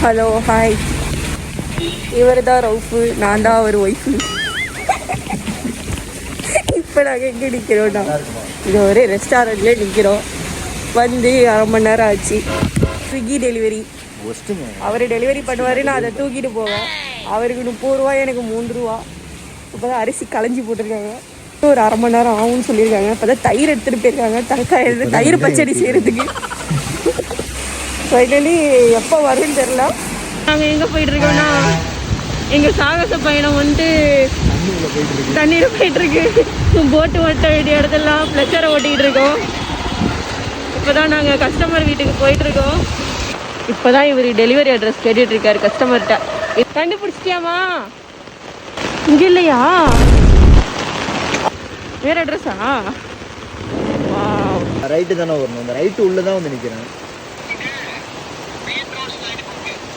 Hello hi, இவர் தான் ரவுஃபு, நான் தான் அவர் ஒய்ஃபு. இப்போ நாங்கள் எங்கே நிற்கிறோம்னா இது ஒரு ரெஸ்டாரண்ட்லேயே நிற்கிறோம். வந்து 1/2 மணி நேரம் ஆச்சு. ஸ்விக்கி டெலிவரி அவர் டெலிவரி பண்ணுவார், நான் அதை தூக்கிட்டு போவேன். அவருக்கு 30 ரூபா, எனக்கு 3 ரூபா. இப்போ தான் அரிசி களைஞ்சி போட்டிருக்காங்க. ஒரு 1/2 மணி நேரம் ஆகும்னு சொல்லியிருக்காங்க. இப்போ தான் தயிர் எடுத்துகிட்டு போயிருக்காங்க, தயிர் பச்சடி செய்கிறதுக்கு. ஃபைனலி எப்போ வரும்னு தெரில. நாங்கள் எங்கே போயிட்டுருக்கோன்னா எங்கள் சாகச பயணம் வந்து தண்ணீர் போயிட்டுருக்கு. போட்டு ஓட்ட வேண்டிய இடத்துலாம் ப்ளச்சரை ஓட்டிகிட்டு இருக்கோம். இப்போ தான் நாங்கள் கஸ்டமர் வீட்டுக்கு போயிட்டுருக்கோம். இப்போ தான் இவர் டெலிவரி அட்ரஸ் கேட்டுட்ருக்காரு கஸ்டமர்கிட்ட. கண்டுபிடிச்சிட்டியாமா? இங்கே இல்லையா? வேறு அட்ரஸா? ரைட்டு தானே வரணும், அந்த ரைட்டு உள்ளே தான் வந்து நிற்கிறேன்.